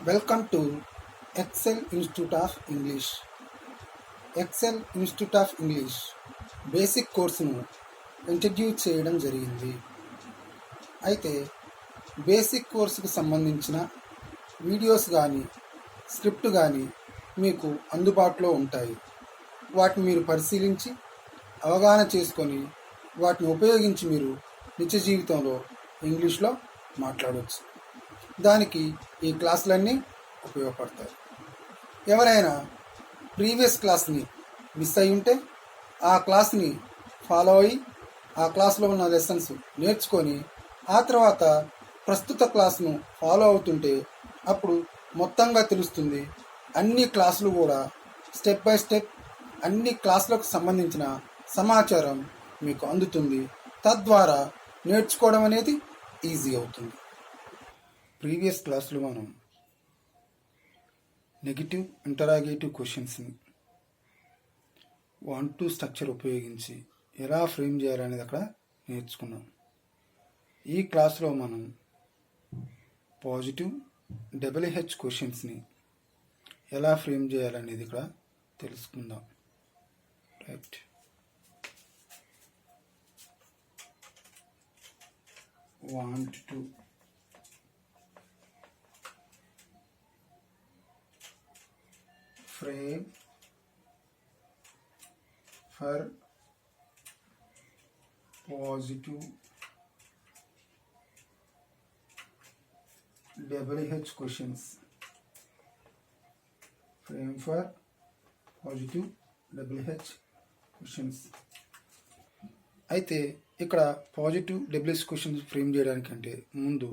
Welcome to Excel institute of English. Excel institute of English basic కోర్సును introduce చేయడం జరిగింది. అయితే బేసిక్ కోర్సుకు సంబంధించిన వీడియోస్ కానీ స్క్రిప్ట్ కానీ మీకు అందుబాటులో ఉంటాయి. వాటిని మీరు పరిశీలించి అవగాహన చేసుకొని వాటిని ఉపయోగించి మీరు నిత్య జీవితంలో ఇంగ్లీష్లో మాట్లాడవచ్చు. దానికి ఈ క్లాసులన్నీ ఉపయోగపడతాయి. ఎవరైనా ప్రీవియస్ క్లాస్ని మిస్ అయి ఉంటే ఆ క్లాస్ని ఫాలో అయ్యి ఆ క్లాస్లో ఉన్న లెసన్స్ నేర్చుకొని ఆ తర్వాత ప్రస్తుత క్లాస్ను ఫాలో అవుతుంటే అప్పుడు మొత్తంగా తెలుస్తుంది. అన్ని క్లాసులు కూడా స్టెప్ బై స్టెప్ అన్ని క్లాసులకు సంబంధించిన సమాచారం మీకు అందుతుంది. తద్వారా నేర్చుకోవడం అనేది ఈజీ అవుతుంది. ప్రీవియస్ క్లాసులో మనం నెగిటివ్ ఇంటరాగేటివ్ క్వశ్చన్స్ని 1-2 స్ట్రక్చర్ ఉపయోగించి ఎలా ఫ్రేమ్ చేయాలనేది అక్కడ నేర్చుకున్నాం. ఈ క్లాస్లో మనం పాజిటివ్ డబుల్హెచ్ క్వశ్చన్స్ని ఎలా ఫ్రేమ్ చేయాలనేది ఇక్కడ తెలుసుకుందాం. Right. Want to frame for positive WH questions. Frame for positive WH questions. అయితే ఇక్కడ పాజిటివ్ డబ్ల్యూహెచ్ క్వశ్చన్స్ ఫ్రేమ్ చేయడానికంటే ముందు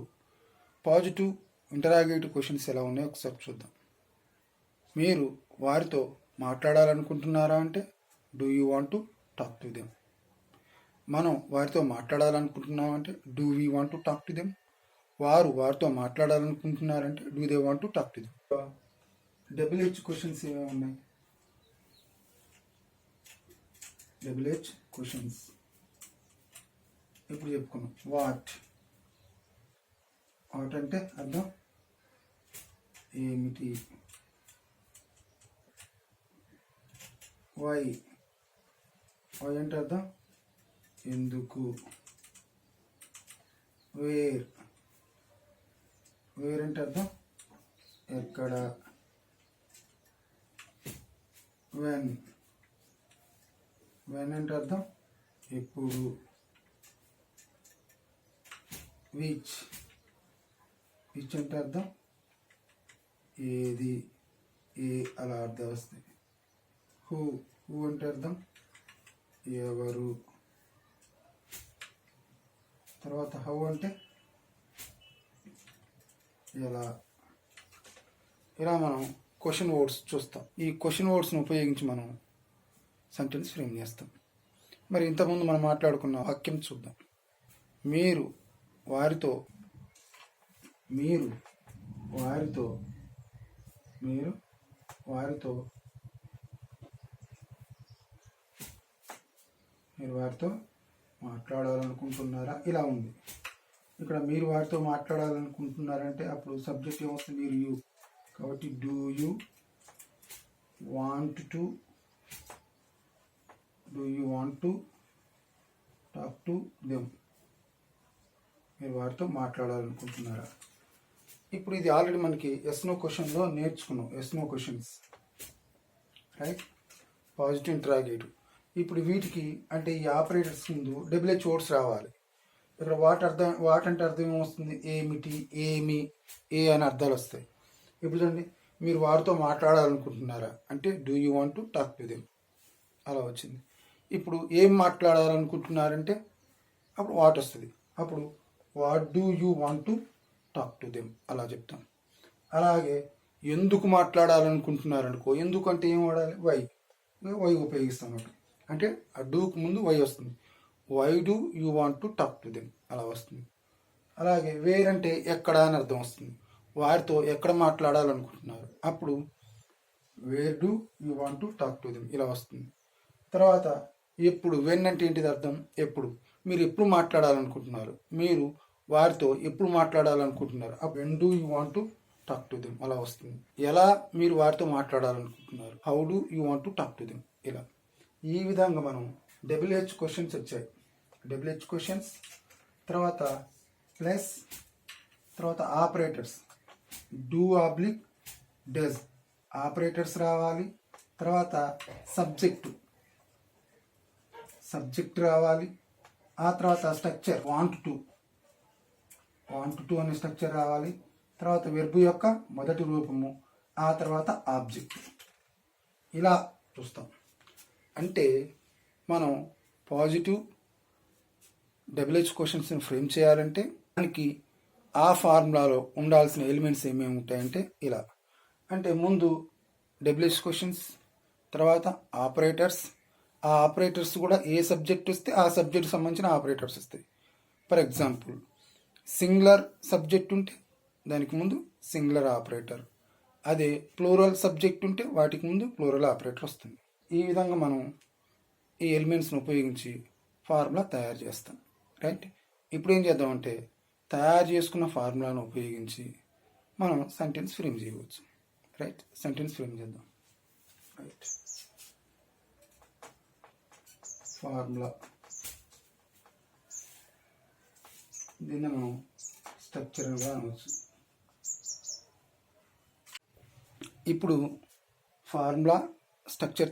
పాజిటివ్ ఇంటరాగేటివ్ క్వశ్చన్స్ ఎలా ఉన్నాయో ఒకసారి చూద్దాం. మీరు వారితో మాట్లాడాలనుకుంటున్నారా అంటే do you want to talk to them. మనం వారితో మాట్లాడాలనుకుంటున్నామంటే do we want to talk to them. వారితో మాట్లాడాలనుకుంటున్నారంటే do they want to talk to them. WH questions ఏమేమి ఉన్నాయి? డబ్ల్యూహెచ్ క్వశ్చన్స్ ఇప్పుడు చెప్పుకున్నాం. వాట్ అంటే అర్థం ఏమిటి. వై అంటే అర్థం ఎందుకు. వేర్ అంటే అర్థం ఎక్కడ. వెన్ అంటే అర్థం ఎప్పుడు. విచ్ అంటే అర్థం ఏది, అలా అర్థం వస్తాయి. హూ అంటే అర్థం ఎవరు. తర్వాత హౌ అంటే ఎలా. ఇలా మనం క్వశ్చన్ వర్డ్స్ చూస్తాం. ఈ క్వశ్చన్ వర్డ్స్ని ఉపయోగించి మనం సెంటెన్స్ ఫ్రేమ్ చేస్తాం. మరి ఇంతకుముందు మనం మాట్లాడుకున్న వాక్యం చూద్దాం. మీరు వారితో మాట్లాడాలనుకుంటున్నారా, ఇలా ఉంది. ఇక్కడ మీరు వారితో మాట్లాడాలనుకుంటున్నారంటే అప్పుడు సబ్జెక్ట్ ఏమొస్తుంది? మీరు యూ. కాబట్టి do you want to talk to them. మీరు వారితో మాట్లాడాలనుకుంటున్నారా. ఇప్పుడు ఇది ఆల్రెడీ మనకి ఎస్ నో క్వశ్చన్లో నేర్చుకున్నాం. Yes no questions, right. Positive interrogative. ఇప్పుడు వీటికి అంటే ఈ ఆపరేటర్స్ ముందు డబ్ల్యూహెచ్ వర్డ్స్ రావాలి. ఇక్కడ వాట్ అంటే అర్థం ఏమొస్తుంది? ఏమిటి, ఏమి, అని అర్థాలు వస్తాయి. ఇప్పుడు చూడండి, మీరు వారితో మాట్లాడాలనుకుంటున్నారా అంటే do you want to talk to them, అలా వచ్చింది. ఇప్పుడు ఏం మాట్లాడాలనుకుంటున్నారంటే అప్పుడు వాట్ వస్తుంది. అప్పుడు what do you want to talk to them, అలా చెప్తాం. అలాగే ఎందుకు మాట్లాడాలనుకుంటున్నారనుకో, ఎందుకు అంటే ఏం వాడాలి? వై ఉపయోగిస్తాం. అంటే ఆ డూకు ముందు వై వస్తుంది. Why do you want to talk to them, అలా వస్తుంది. అలాగే వేర్ అంటే ఎక్కడ అని అర్థం వస్తుంది. వారితో ఎక్కడ మాట్లాడాలనుకుంటున్నారు, అప్పుడు wear do you want to talk to them, ఇలా వస్తుంది. తర్వాత ఎప్పుడు, వెన్ అంటే ఏంటిది అర్థం? ఎప్పుడు. మీరు ఎప్పుడు మాట్లాడాలనుకుంటున్నారు, మీరు వారితో ఎప్పుడు మాట్లాడాలనుకుంటున్నారు, when do you want to talk to them అలా వస్తుంది. ఎలా మీరు వారితో మాట్లాడాలనుకుంటున్నారు, how do you want to talk to them, ఇలా ఈ విధంగా మనం డబ్ల్యూహెచ్ క్వశ్చన్స్ వచ్చాయి. డబ్ల్యూహెచ్ క్వశ్చన్స్ తర్వాత ప్లస్ తర్వాత operators do oblique does operators రావాలి. తర్వాత సబ్జెక్ట్ రావాలి. ఆ తర్వాత స్ట్రక్చర్ వాంట్ టు అనే స్ట్రక్చర్ రావాలి. తర్వాత వెర్బ్ యొక్క మొదటి రూపము, ఆ తర్వాత ఆబ్జెక్ట్. ఇలా చూస్తాం. అంటే మనం పాజిటివ్ డబ్ల్యూహెచ్ క్వశ్చన్స్ని ఫ్రేమ్ చేయాలంటే దానికి ఆ ఫార్ములాలో ఉండాల్సిన ఎలిమెంట్స్ ఏమేమి ఉంటాయంటే ఇలా. అంటే ముందు డబ్ల్యూహెచ్ క్వశ్చన్స్, తర్వాత ఆపరేటర్స్. ఆ ఆపరేటర్స్ కూడా ఏ సబ్జెక్ట్ వస్తే ఆ సబ్జెక్ట్ సంబంధించిన ఆపరేటర్స్ వస్తాయి. ఫర్ ఎగ్జాంపుల్ సింగులర్ సబ్జెక్ట్ ఉంటే దానికి ముందు సింగులర్ ఆపరేటర్, అదే ప్లూరల్ సబ్జెక్ట్ ఉంటే వాటికి ముందు ప్లూరల్ ఆపరేటర్ వస్తుంది. ఈ విధంగా మనం ఈ ఎలిమెంట్స్ని ఉపయోగించి ఫార్ములా తయారు చేస్తాం. రైట్. ఇప్పుడు ఏం చేద్దామంటే తయారు చేసుకున్న ఫార్ములాను ఉపయోగించి మనం సెంటెన్స్ ఫ్రేమ్ చేయవచ్చు. రైట్. సెంటెన్స్ ఫ్రేమ్ చేద్దాం. రైట్. ఫార్ములా దీన్ని మనం స్ట్రక్చరల్గా అనవచ్చు. ఇప్పుడు ఫార్ములా స్ట్రక్చర్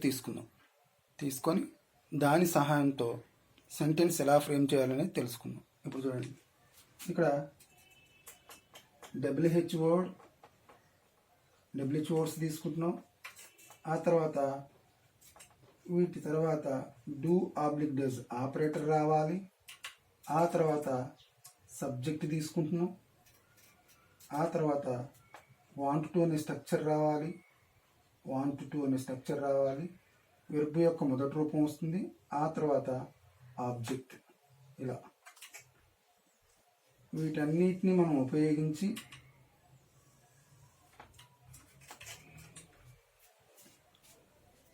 తీసుకొని దాని సహాయంతో సెంటెన్స్ ఎలా ఫ్రేమ్ చేయాలనేది తెలుసుకుందాం. ఇప్పుడు చూడండి, ఇక్కడ డబ్ల్యూహెచ్ వర్డ్స్ తీసుకుంటున్నాం. ఆ తర్వాత వీటి తర్వాత డూ ఆబ్లిక్ డస్ ఆపరేటర్ రావాలి. ఆ తర్వాత సబ్జెక్ట్ తీసుకుంటున్నాం. ఆ తర్వాత వాంట్ టు అనే స్ట్రక్చర్ రావాలి. వెర్బ్ యొక్క మొదటి రూపం వస్తుంది. ఆ తర్వాత ఆబ్జెక్ట్. ఇలా వీటన్నిటిని మనం ఉపయోగించి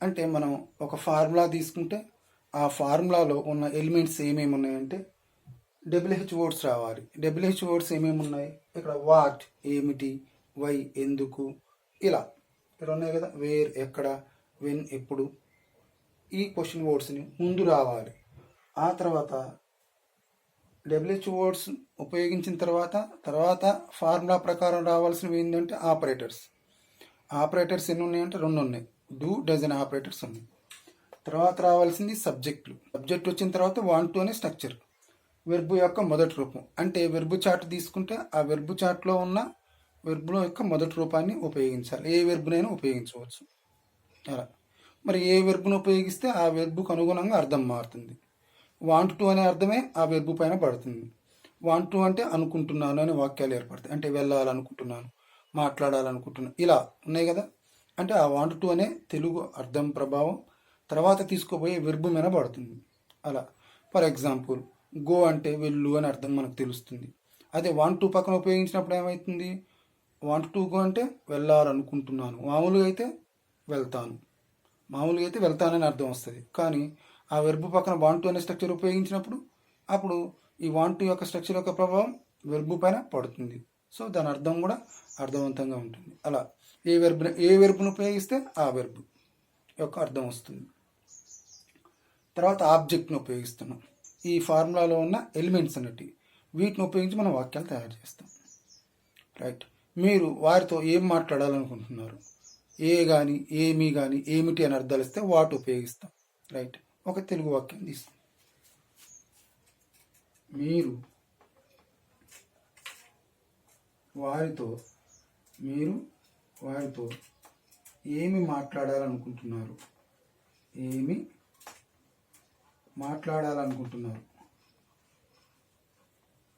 అంటే మనం ఒక ఫార్ములా తీసుకుంటే ఆ ఫార్ములాలో ఉన్న ఎలిమెంట్స్ ఏమేమి ఉన్నాయంటే డబ్ల్యూహెచ్ వర్డ్స్ రావాలి. డబ్ల్యూహెచ్ వర్డ్స్ ఏమేమి ఉన్నాయి ఇక్కడ, వాట్ ఏమిటి, వై ఎందుకు, ఇలా ఉన్నాయి కదా. వేర్ ఎక్కడ, వెన్ ఎప్పుడు, ఈ క్వశ్చన్ వర్డ్స్ని ముందు రావాలి. ఆ తర్వాత డబ్ల్యూహెచ్ వర్డ్స్ ఉపయోగించిన తర్వాత ఫార్ములా ప్రకారం రావాల్సినవి ఏంటంటే ఆపరేటర్స్ ఎన్ని ఉన్నాయంటే 2 ఉన్నాయి. డూ డజ్ అనే ఆపరేటర్స్ ఉన్నాయి. తర్వాత రావాల్సింది సబ్జెక్ట్ వచ్చిన తర్వాత వాంట్ టు అనే స్ట్రక్చర్, వెర్బ్ యొక్క మొదటి రూపం. అంటే వెర్బ్ చార్ట్ తీసుకుంటే ఆ వెర్బ్ చార్ట్లో ఉన్న వెర్బ్ యొక్క మొదటి రూపాన్ని ఉపయోగించాలి. ఏ వెర్బ్నైనా ఉపయోగించవచ్చు. అలా మరి ఏ వెర్బ్ను ఉపయోగిస్తే ఆ వెర్బ్కు అనుగుణంగా అర్థం మారుతుంది. వాంట్ టు అనే అర్థమే ఆ వెర్బ్ పైన పడుతుంది. వాంట్ టు అంటే అనుకుంటున్నాను అనే వాక్యాలు ఏర్పడతాయి. అంటే వెళ్ళాలనుకుంటున్నాను, మాట్లాడాలనుకుంటున్నాను, ఇలా ఉన్నాయి కదా. అంటే ఆ వాంట్ టు అనే తెలుగు అర్థం ప్రభావం తర్వాత తీసుకోబోయే వెర్బ్ మీద పడుతుంది. అలా ఫర్ ఎగ్జాంపుల్ గో అంటే వెళ్ళు అని అర్థం మనకు తెలుస్తుంది. అదే వాంట్ టు పక్కన ఉపయోగించినప్పుడు ఏమవుతుంది, వాంట్ టు గో అంటే వెళ్ళాలనుకుంటున్నాను, మామూలుగా అయితే వెళ్తానని అర్థం వస్తుంది. కానీ ఆ వెర్బ్ పక్కన వాంట్ టు అనే స్ట్రక్చర్ ఉపయోగించినప్పుడు అప్పుడు ఈ వాంట్ టు యొక్క స్ట్రక్చర్ యొక్క ప్రభావం వెర్బ్ పైన పడుతుంది. సో దాని అర్థం కూడా అర్థవంతంగా ఉంటుంది. అలా ఏ వెర్బ్ను ఉపయోగిస్తే ఆ వెర్బ్ యొక్క అర్థం వస్తుంది. తర్వాత ఆబ్జెక్ట్ను ఉపయోగిస్తున్నాం. ఈ ఫార్ములాలో ఉన్న ఎలిమెంట్స్ అన్నట్టు వీటిని ఉపయోగించి మనం వాక్యాలు తయారు చేస్తాం. రైట్. మీరు వారితో ఏం మాట్లాడాలనుకుంటున్నారు, ఏ కానీ ఏమి కానీ ఏమిటి అని అర్థాలు ఇస్తే వాటి ఉపయోగిస్తాం. రైట్. ఒక తెలుగు వాక్యం తీసుకుంటాం. మీరు వారితో ఏమి మాట్లాడాలనుకుంటున్నారు,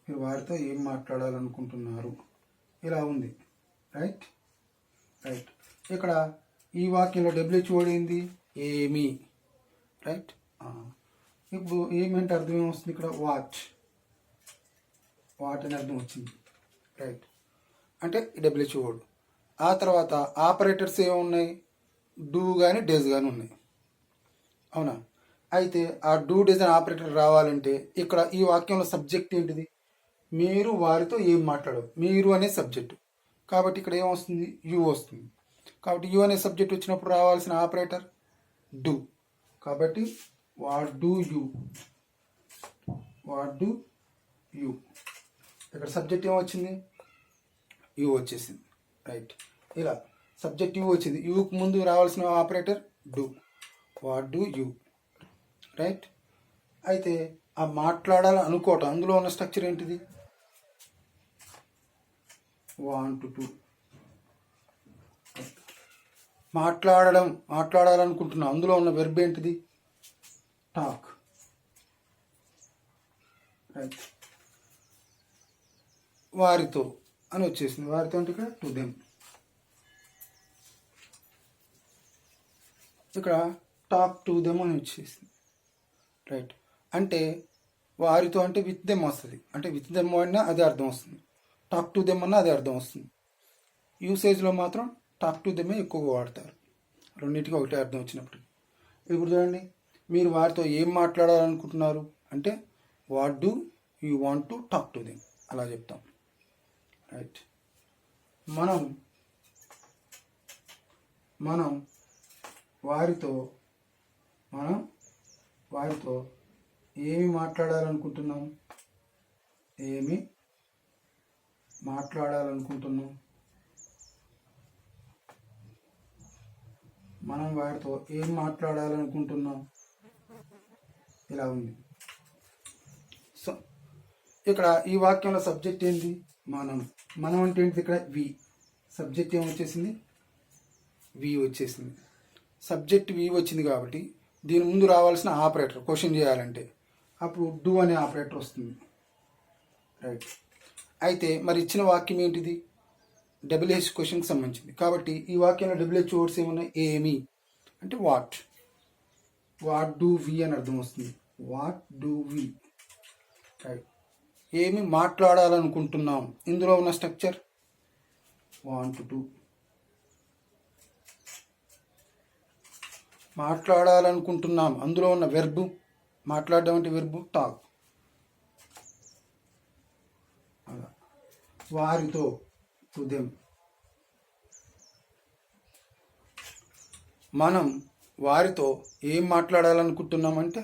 మీరు వారితో ఏం మాట్లాడాలనుకుంటున్నారు, ఇలా ఉంది. రైట్. ఇక్కడ ఈ వాక్యంలో డబ్ల్యూహెచ్ వర్డ్ ఏంది, ఏమి. రైట్. ఇప్పుడు ఏమంటే అర్థం ఏమొస్తుంది ఇక్కడ, వాట్ అని అర్థం వచ్చింది. రైట్. అంటే డబ్ల్యూహెచ్ వర్డ్. ఆ తర్వాత ఆపరేటర్స్ ఏమున్నాయి, డూ కానీ డస్ కానీ ఉన్నాయి. అవునా. అయితే ఆ డూ డస్ అనే ఆపరేటర్ రావాలంటే ఇక్కడ ఈ వాక్యంలో సబ్జెక్ట్ ఏంటిది, మీరు వారితో ఏం మాట్లాడారు. మీరు అనే సబ్జెక్టు, కాబట్టి ఇక్కడ ఏమొస్తుంది, యు వస్తుంది. కాబట్టి యు అనే సబ్జెక్ట్ వచ్చినప్పుడు రావాల్సిన ఆపరేటర్ డూ. కాబట్టి what do you, what do you. ఇక్కడ సబ్జెక్ట్ ఏమొచ్చింది, యు వచ్చేసింది. రైట్. ఇలా సబ్జెక్ట్ యు వచ్చింది, యుకి ముందు రావాల్సిన operator do, what do you. Right. అయితే ఆ మాట్లాడాలని అనుకోవటం, అందులో ఉన్న స్ట్రక్చర్ ఏంటిది, వాంట్ టు. మాట్లాడాలనుకుంటున్నాం, అందులో ఉన్న వెర్బ్ ఏంటిది, టాక్. రైట్. వారితో అని వచ్చేసింది, వారితో అంటే ఇక్కడ టు దెమ్. ఇక్కడ టాక్ టు దెమ్ అని వచ్చేసింది. రైట్. అంటే వారితో అంటే విత్ దెమ్ వస్తుంది, అంటే విత్ దెమ్ అన్నా అదే అర్థం వస్తుంది, టాక్ టు దెమ్ అన్నా అదే అర్థం వస్తుంది. యూసేజ్లో మాత్రం టాక్ టు దెమ్మే ఎక్కువగా వాడతారు, రెండింటికి ఒకటే అర్థం వచ్చినప్పుడు. ఇప్పుడు చూడండి, మీరు వారితో ఏం మాట్లాడాలనుకుంటున్నారు అంటే what do you want to talk to them, అలా చెప్తాం. రైట్. మనం వారితో ఏమి మాట్లాడాలనుకుంటున్నాం, మనం వారితో ఏం మాట్లాడాలనుకుంటున్నాం, ఇలా ఉంది. సో ఇక్కడ ఈ వాక్యంలో సబ్జెక్ట్ ఏంటి, మనం అంటే ఏంటి, ఇక్కడ వి. సబ్జెక్ట్ ఏమొచ్చేసింది, వి వచ్చేసింది. సబ్జెక్ట్ వి వచ్చింది కాబట్టి దీని ముందు రావాల్సిన ఆపరేటర్ క్వశ్చన్ చేయాలంటే అప్పుడు డూ అనే ఆపరేటర్ వస్తుంది. రైట్. అయితే మరి ఇచ్చిన వాక్యం ఏంటిది, డబ్ల్యూహెచ్ క్వశ్చన్కి సంబంధించింది. కాబట్టి ఈ వాక్యంలో డబ్ల్యూహెచ్ వర్డ్స్ ఏమున్నాయి, ఏమి అంటే వాట్ డూ వి అని అర్థం వస్తుంది, వాట్ డూ వి. రైట్. ఏమి మాట్లాడాలనుకుంటున్నాం, ఇందులో ఉన్న స్ట్రక్చర్ వాంట్ టు. మాట్లాడాలనుకుంటున్నాం, అందులో ఉన్న వెర్బు, మాట్లాడడం అంటే వెర్బు టాక్. అలా వారితో టు దెమ్. మనం వారితో ఏం మాట్లాడాలనుకుంటున్నామంటే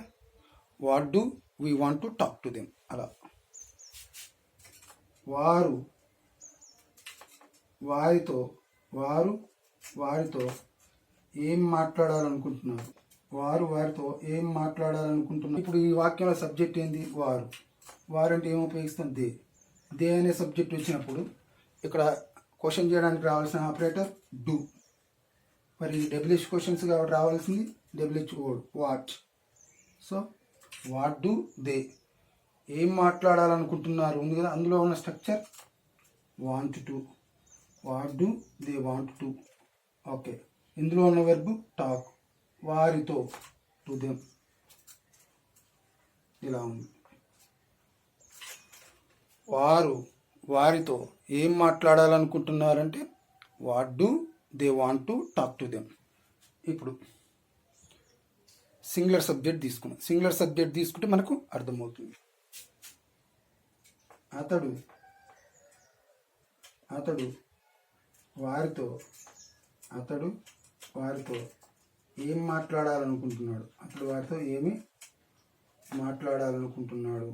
what do we want to talk to them. అలా వారితో ఏం మాట్లాడాలనుకుంటున్నారు, వారితో ఏం మాట్లాడాలనుకుంటున్నారు. ఇప్పుడు ఈ వాక్యంలో సబ్జెక్ట్ ఏంది, వారు అంటే ఏం ఉపయోగిస్తాం, దే అనే సబ్జెక్ట్ వచ్చినప్పుడు ఇక్కడ క్వశ్చన్ చేయడానికి రావాల్సిన ఆపరేటర్ డూ. మరి డబ్ల్యూహెచ్ క్వశ్చన్స్ కాబట్టి రావాల్సింది WH word what. So what do they, ఏం మాట్లాడాలనుకుంటున్నారు ఉంది కదా, అందులో ఉన్న structure want to, what do they want to. Okay. ఇందులో ఉన్న వెర్బ్ టాక్, వారితో టు దెమ్. ఇలా ఉంది. వారితో ఏం మాట్లాడాలనుకుంటున్నారంటే what do they want to talk to them. ఇప్పుడు సింగులర్ సబ్జెక్ట్ తీసుకున్నాం. సింగులర్ సబ్జెక్ట్ తీసుకుంటే మనకు అర్థమవుతుంది. అతడు వారితో ఏం మాట్లాడాలనుకుంటున్నాడు, అతడు వారితో ఏమి మాట్లాడాలనుకుంటున్నాడు.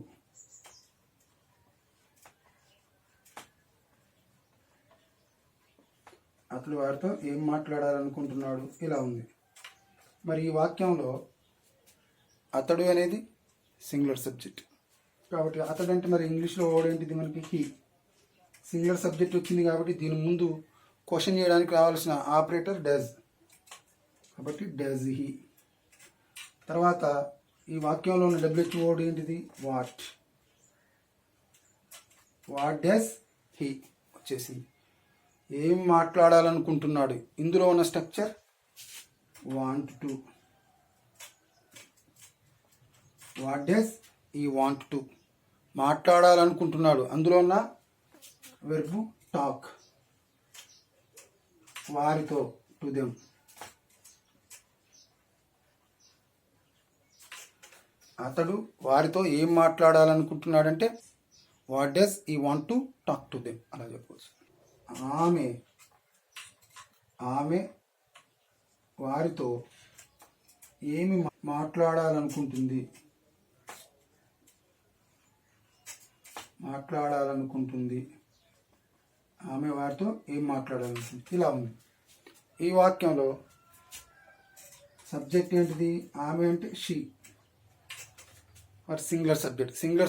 అతడు వారితో ఏం మాట్లాడాలనుకుంటున్నాడు, ఇలా ఉంది. మరి ఈ వాక్యంలో అతడు అనేది సింగులర్ సబ్జెక్ట్ కాబట్టి అతడు అంటే మరి ఇంగ్లీష్లో వర్డ్ ఏంటిది మనకి హీ. సింగులర్ సబ్జెక్ట్ వచ్చింది కాబట్టి దీని ముందు క్వశ్చన్ చేయడానికి రావాల్సిన ఆపరేటర్ డస్, కాబట్టి డస్ హీ. తర్వాత ఈ వాక్యంలో ఉన్న డబ్ల్యూహెచ్ వర్డ్ ఏంటిది, వాట్ డస్ హీ వచ్చేసింది. ఏం మాట్లాడాలనుకుంటున్నాడు, ఇందులో ఉన్న structure want to, what does he want to. మాట్లాడాలనుకుంటున్నాడు, అందులో ఉన్న వెర్బు టాక్, వారితో టు దెమ్. అతడు వారితో ఏం మాట్లాడాలనుకుంటున్నాడంటే what does he want to talk to them, అలా చెప్పవచ్చు. ఆమె ఆమె వారితో ఏమి మాట్లాడాలనుకుంటుంది ఆమె వారితో ఏం మాట్లాడాలనుకుంటుంది. ఇలా ఉంది. ఈ వాక్యంలో సబ్జెక్ట్ ఏంటిది? ఆమె అంటే షీ. సింగులర్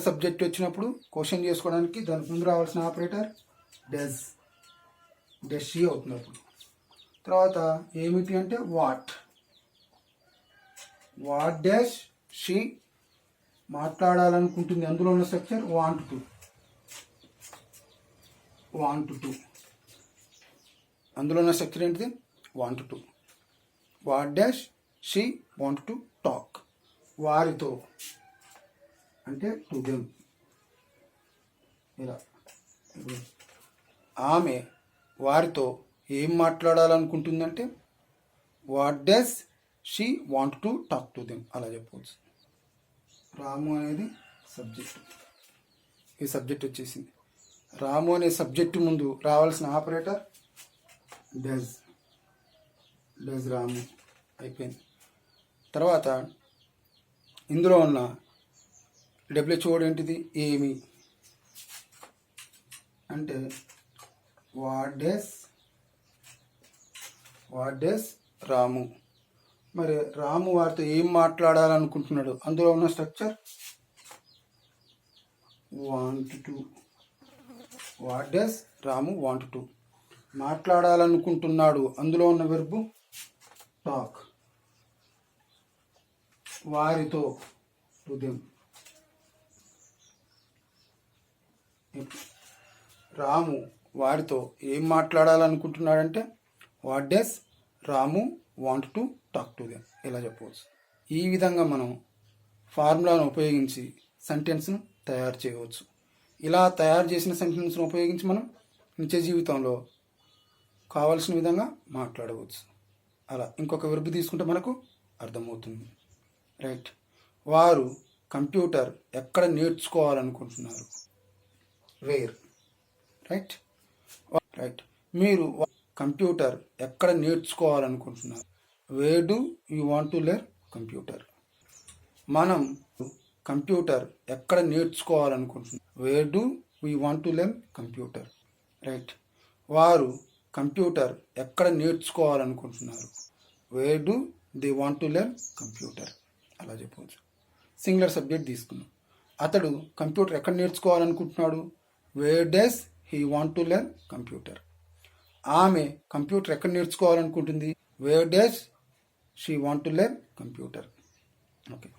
సబ్జెక్ట్ వచ్చినప్పుడు క్వశ్చన్ చేసుకోవడానికి దానికి ముందు రావాల్సిన ఆపరేటర్ డస్ షీ అవుతుంది. అప్పుడు తర్వాత ఏమిటి అంటే వాట్ డస్ షీ మాట్లాడాలనుకుంటుంది. అందులో ఉన్న స్ట్రక్చర్ వాంట్ టు. అందులో ఉన్న స్ట్రక్చర్ ఏంటిది? Want to. What does she want to talk. వారితో అంటే టు దెమ్. ఇలా ఆమె వారితో ఏం మాట్లాడాలనుకుంటుందంటే what does she want to talk to them అలా చెప్పవచ్చు. రాము అనేది సబ్జెక్టు. ఈ సబ్జెక్ట్ వచ్చేసింది. రాము అనే సబ్జెక్టు ముందు రావాల్సిన ఆపరేటర్ డస్ రాము అయిపోయింది. తర్వాత ఇందులో ఉన్న డబ్ల్యూహెచ్ వర్డ్ ఏంటిది? ఏమి అంటే వాట్ డస్ రాము. మరి రాము వారితో ఏం మాట్లాడాలనుకుంటున్నాడు? అందులో ఉన్న structure want to. What does Ramu want to. మాట్లాడాలనుకుంటున్నాడు. అందులో ఉన్న వెర్బు టాక్. వారితో టు దెమ్. రాము వారితో ఏం మాట్లాడాలనుకుంటున్నాడంటే what does Ramu want to talk to them ఇలా చెప్పవచ్చు. ఈ విధంగా మనం ఫార్ములాను ఉపయోగించి సెంటెన్స్ను తయారు చేయవచ్చు. ఇలా తయారు చేసిన సెంటెన్స్ను ఉపయోగించి మనం నిత్య జీవితంలో కావలసిన విధంగా మాట్లాడవచ్చు. అలా ఇంకొక వెర్బ్ తీసుకుంటే మనకు అర్థమవుతుంది. రైట్. వారు కంప్యూటర్ ఎక్కడ నేర్చుకోవాలనుకుంటున్నారు? వేర్. రైట్. మీరు కంప్యూటర్ ఎక్కడ నేర్చుకోవాలనుకుంటున్నారు? Where do you want to learn computer. మనం కంప్యూటర్ ఎక్కడ నేర్చుకోవాలనుకుంటున్నాం? Where do we want to learn computer. Right. వారు కంప్యూటర్ ఎక్కడ నేర్చుకోవాలనుకుంటున్నారు? Where do they want to learn computer అలా చెప్పవచ్చు. సింగులర్ సబ్జెక్ట్ తీసుకున్నాం. అతడు కంప్యూటర్ ఎక్కడ నేర్చుకోవాలనుకుంటున్నాడు? Where does he want to learn computer. ఆమె కంప్యూటర్ ఎక్కడ నేర్చుకోవాలనుకుంటుంది? Where does she want to learn computer. Okay.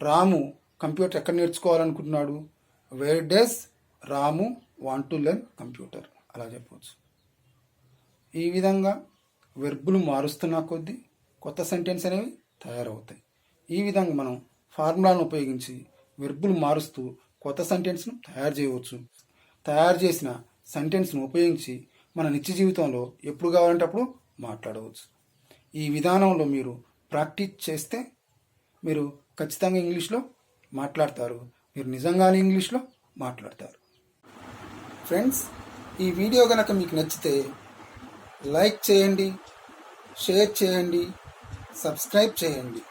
Ramu computer ఎక్కడ నేర్చుకోవాలనుకుంటున్నాడు? Where does Ramu want to learn computer అలా చెప్పవచ్చు. ఈ విధంగా వెర్బులు మారుస్తున్న కొద్దీ కొత్త సెంటెన్స్ అనేవి తయారవుతాయి. ఈ విధంగా మనం ఫార్ములాను ఉపయోగించి వెర్బులు మారుస్తూ కొత్త సెంటెన్స్ను తయారు చేయవచ్చు. తయారు చేసిన సెంటెన్స్ను ఉపయోగించి మన నిత్య జీవితంలో ఎప్పుడు కావాలంటే అప్పుడు మాట్లాడవచ్చు. ఈ విధానంలో మీరు ప్రాక్టీస్ చేస్తే మీరు ఖచ్చితంగా ఇంగ్లీష్లో మాట్లాడతారు. మీరు నిజంగానే ఇంగ్లీష్లో మాట్లాడతారు. ఫ్రెండ్స్, ఈ వీడియో కనుక మీకు నచ్చితే లైక్ చేయండి, షేర్ చేయండి, సబ్స్క్రైబ్ చేయండి.